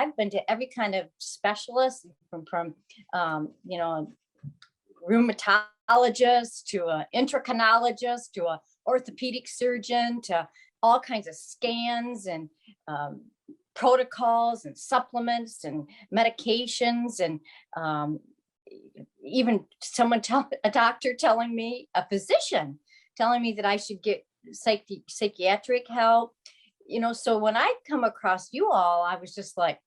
I've been to every kind of specialist from rheumatologist to an endocrinologist to a orthopedic surgeon to all kinds of scans and protocols and supplements and medications and even a doctor telling me, a physician telling me that I should get psychiatric help. So when I come across you all, I was just like,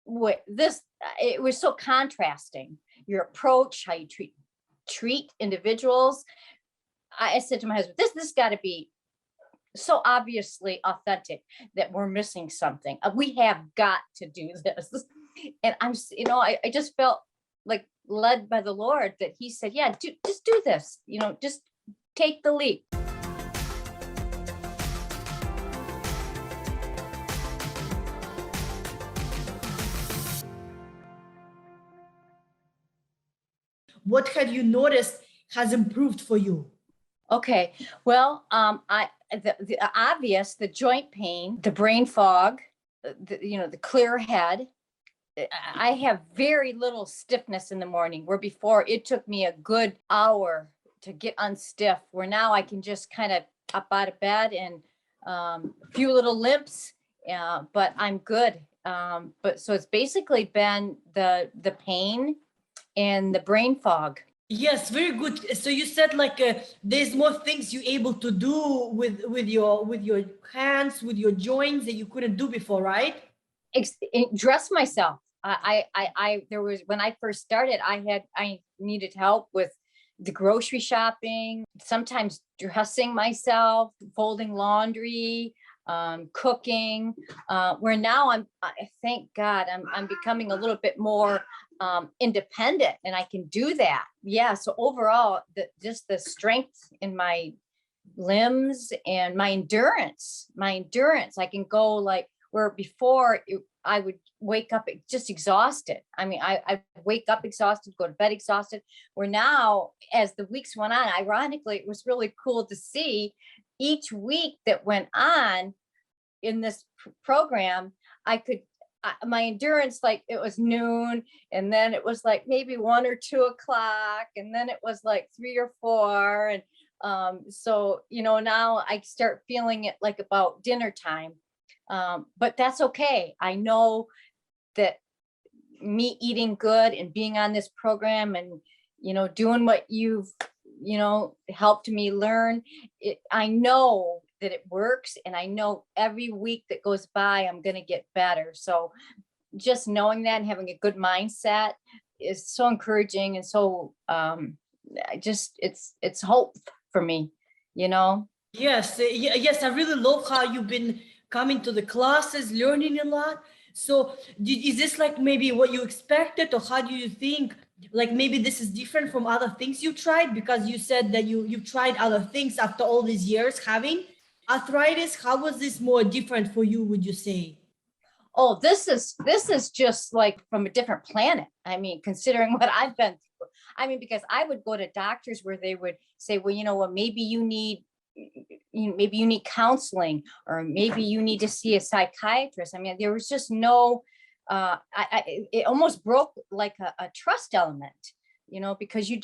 it was so contrasting. Your approach, how you treat individuals. I said to my husband, this got to be so obviously authentic that we're missing something. We have got to do this. And I just felt like led by the Lord that he said, yeah, just do this, just take the leap. What have you noticed has improved for you? Okay, well, the obvious, the joint pain, the brain fog, the clear head. I have very little stiffness in the morning, where before it took me a good hour to get unstiff, where now I can just kind of up out of bed and a few little limps, but I'm good. But so it's basically been the pain and the brain fog. Yes, very good. So you said there's more things you're able to do with your hands, with your joints that you couldn't do before, right? Dress myself. There was, when I first started, I needed help with the grocery shopping, sometimes dressing myself, folding laundry, cooking, where now thank God, I'm becoming a little bit more independent, and I can do that. Yeah. So overall, just the strength in my limbs and my endurance, I can go where before I would wake up just exhausted. I mean, I wake up exhausted, go to bed exhausted, where now, as the weeks went on, ironically, it was really cool to see each week that went on in this program, my endurance, it was noon, and then it was maybe 1 or 2 o'clock, and then it was 3 or 4. And so, now I start feeling it about dinner time. But that's okay. I know that me eating good and being on this program and, doing what you've, helped me learn, I know that it works. And I know every week that goes by, I'm going to get better. So just knowing that and having a good mindset is so encouraging. And so it's hope for me, Yes. Yes. I really love how you've been coming to the classes, learning a lot. So is this maybe what you expected, or how do you think maybe this is different from other things you tried? Because you said that you've tried other things after all these years having arthritis. How was this more different for you, would you say? Oh, this is just from a different planet. I mean, considering what I've been through. I mean, because I would go to doctors where they would say, well, maybe you need counseling, or maybe you need to see a psychiatrist. I mean, there was just no, it almost broke a trust element, because you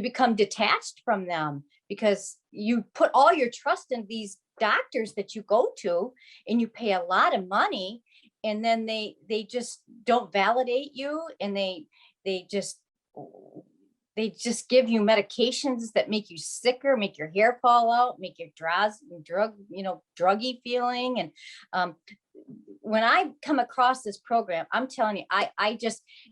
become detached from them, because you put all your trust in these doctors that you go to, and you pay a lot of money, and then they just don't validate you, and they just give you medications that make you sicker, make your hair fall out, make you druggy feeling. And when I come across this program, I'm telling you,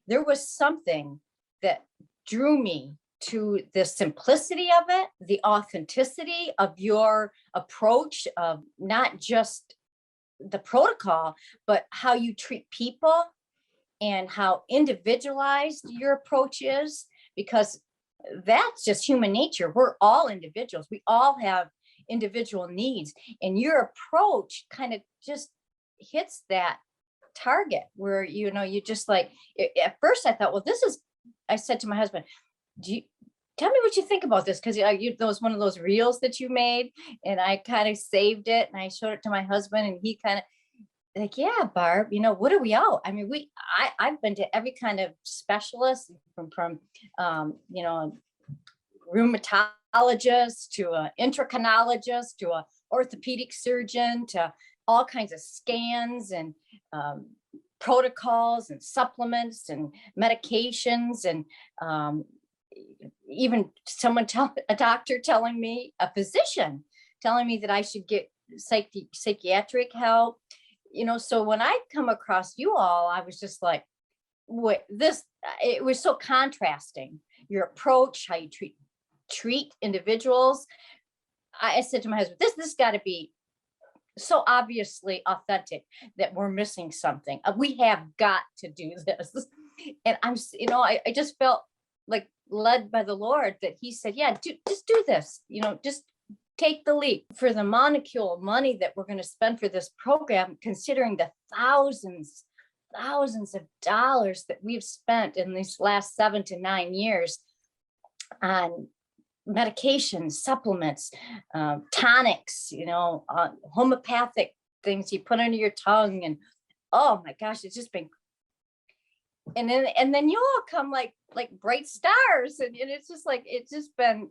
there was something that drew me to the simplicity of it, the authenticity of your approach, of not just the protocol, but how you treat people and how individualized your approach is, because that's just human nature. We're all individuals. We all have individual needs, and your approach kind of just hits that target where, you just at first I thought, well, I said to my husband, tell me what you think about this, because that was one of those reels that you made, and I kind of saved it and I showed it to my husband, and he kind of, like, yeah, Barb, what are we out? I mean, I've been to every kind of specialist from rheumatologist to an endocrinologist to a orthopedic surgeon to all kinds of scans and protocols and supplements and medications and even a doctor telling me, a physician telling me that I should get psychiatric help. So when I come across you all, I was just like, what this, it was so contrasting. Your approach, how you treat individuals. I said to my husband, this got to be so obviously authentic that we're missing something. We have got to do this. And I just felt like led by the Lord that he said, yeah, just do this, just take the leap. For the molecule money that we're going to spend for this program, considering the thousands of dollars that we've spent in these last 7 to 9 years on medications, supplements, tonics, homeopathic things you put under your tongue. And oh my gosh, it's just been, and then you all come like bright stars. And it's just been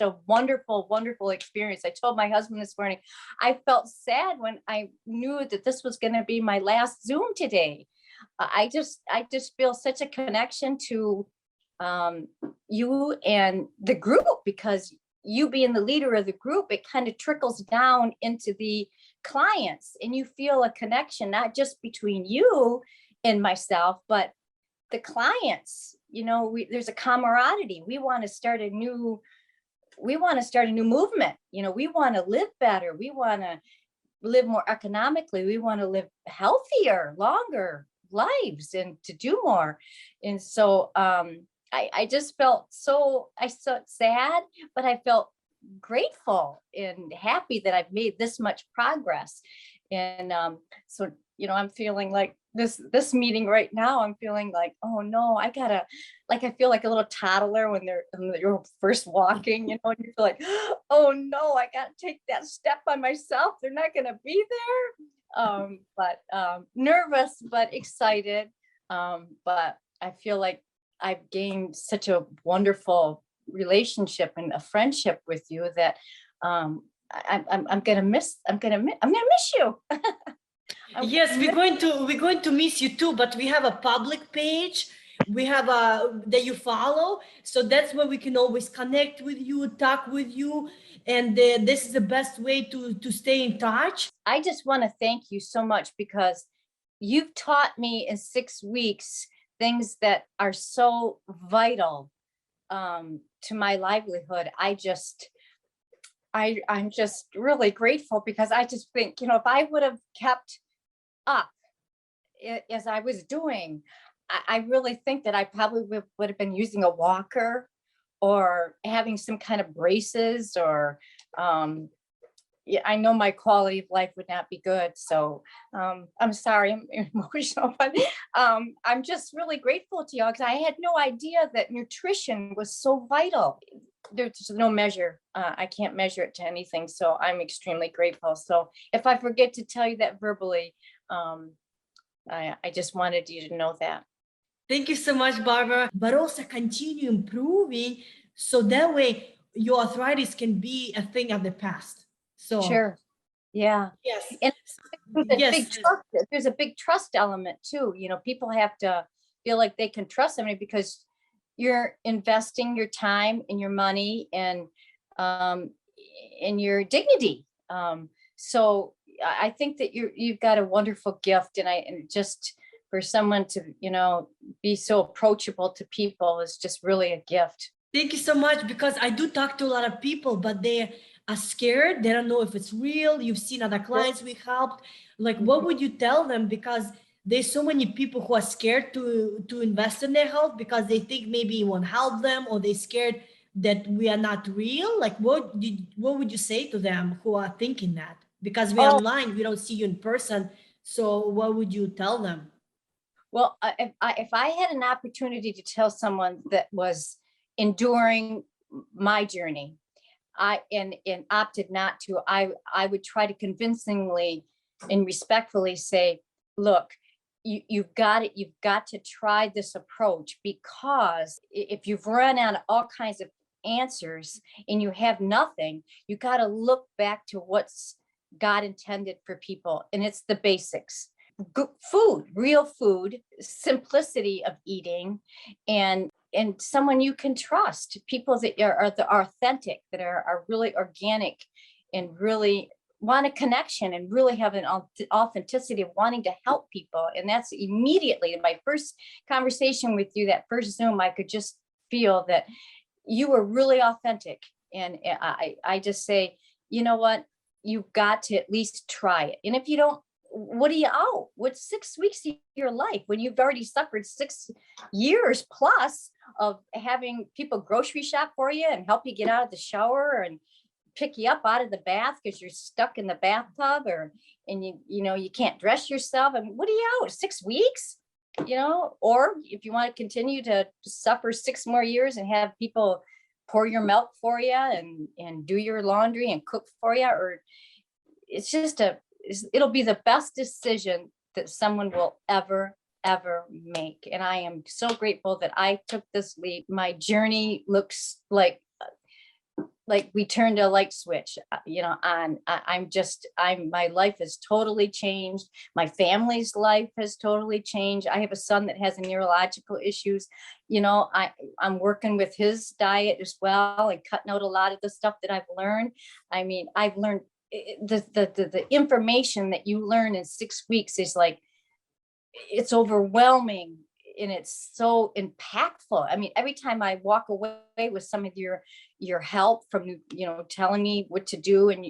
a wonderful experience. I told my husband this morning, I felt sad when I knew that this was going to be my last Zoom today. I just feel such a connection to you and the group, because you being the leader of the group, it kind of trickles down into the clients, and you feel a connection, not just between you and myself, but the clients. There's a camaraderie. We want to start a new movement. We want to live better. We want to live more economically. We want to live healthier, longer lives and to do more. And so I just felt so sad, but I felt grateful and happy that I've made this much progress. And so, I'm feeling like this meeting right now, I'm feeling like, oh no, I feel like a little toddler when you're first walking, and you feel like, oh no, I gotta take that step by myself. They're not gonna be there. But nervous, but excited. But I feel like I've gained such a wonderful relationship and a friendship with you that I'm gonna miss you. Yes, we're going to miss you too, but we have a public page. We have that you follow, so that's where we can always connect with you, talk with you, and this is the best way to stay in touch. I just want to thank you so much, because you've taught me in 6 weeks things that are so vital to my livelihood. I'm just really grateful, because I just think, if I would have kept up as I was doing, I really think that I probably would have been using a walker or having some kind of braces, or yeah, I know my quality of life would not be good. So I'm sorry, I'm emotional, but I'm just really grateful to y'all, because I had no idea that nutrition was so vital. There's no measure. I can't measure it to anything. So I'm extremely grateful. So if I forget to tell you that verbally, I just wanted you to know that. Thank you so much, Barbara. But also continue improving, so that way your arthritis can be a thing of the past. So Sure. Yeah. yes. And Yes. there's a big trust element too. People have to feel like they can trust somebody, because you're investing your time and your money and your dignity. So I think that you've got a wonderful gift, and just for someone to, be so approachable to people is just really a gift. Thank you so much, because I do talk to a lot of people, but they are scared. They don't know if it's real. You've seen other clients we helped. Like, what would you tell them? Because there's so many people who are scared to invest in their health, because they think maybe it won't help them, or they're scared that we are not real. Like, what would you say to them who are thinking that? Because we're online, we don't see you in person. So what would you tell them? Well, if I had an opportunity to tell someone that was enduring my journey, and opted not to, I would try to convincingly and respectfully say, look, you've got it. You've got to try this approach, because if you've run out of all kinds of answers and you have nothing, you got to look back to what's God intended for people. And it's the basics. Food, real food, simplicity of eating, and someone you can trust, people that are authentic, that are really organic, and really want a connection, and really have an authenticity of wanting to help people. And that's immediately in my first conversation with you, that first Zoom, I could just feel that you were really authentic. And I just say, you know what, you've got to at least try it. And if you don't, what do you owe? What's 6 weeks of your life when you've already suffered 6 years plus of having people grocery shop for you and help you get out of the shower and pick you up out of the bath because you're stuck in the bathtub, and you can't dress yourself? I mean, what do you owe? 6 weeks? Or if you want to continue to suffer 6 more years and have people pour your milk for you and do your laundry and cook for you, or it's just it'll be the best decision that someone will ever make. And I am so grateful that I took this leap. My journey looks like we turned a light switch, on. My life has totally changed. My family's life has totally changed. I have a son that has neurological issues. I'm working with his diet as well and cutting out a lot of the stuff that I've learned. I mean, I've learned the information that you learn in 6 weeks is like, it's overwhelming, and it's so impactful. I mean, every time I walk away with some of your help from, telling me what to do, and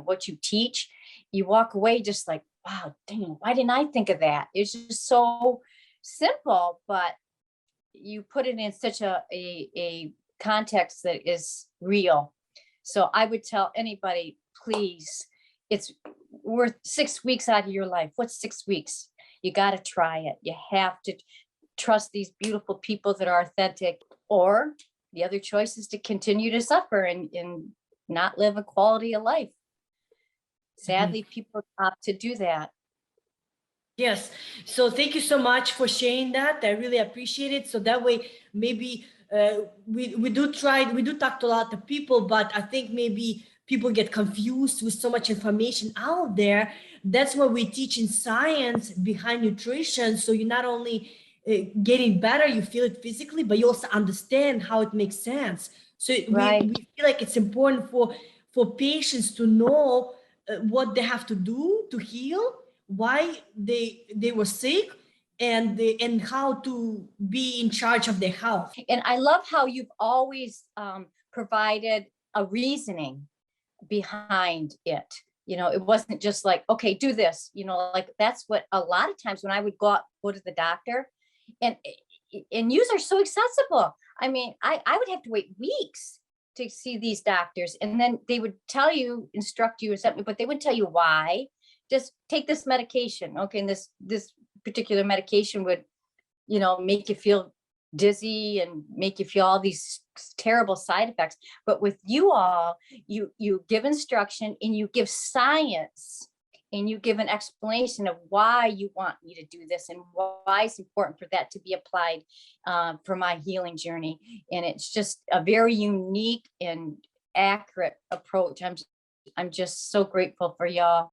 what you teach, you walk away just like, wow, dang, why didn't I think of that? It's just so simple, but you put it in such a context that is real. So I would tell anybody, please, it's worth 6 weeks out of your life. What's 6 weeks? You got to try it. You have to trust these beautiful people that are authentic, or the other choice is to continue to suffer and not live a quality of life. Sadly, people opt to do that. Yes. So thank you so much for sharing that. I really appreciate it. So that way, maybe we do talk to a lot of people, but I think maybe people get confused with so much information out there. That's what we teach in science behind nutrition. So you're not only getting better, you feel it physically, but you also understand how it makes sense. So Right. we feel like it's important for patients to know what they have to do to heal, why they were sick, and how to be in charge of their health. And I love how you've always provided a reasoning behind it. It wasn't just like, okay, do this, like that's what a lot of times when I would go to the doctor, and yous are so accessible. I mean, I would have to wait weeks to see these doctors, and then they would instruct you or something, but they wouldn't tell you why. Just take this medication. Okay. And this particular medication would, make you feel dizzy and make you feel all these terrible side effects. But with you all, you give instruction, and you give science, and you give an explanation of why you want me to do this, and why it's important for that to be applied for my healing journey. And it's just a very unique and accurate approach. I'm just so grateful for y'all.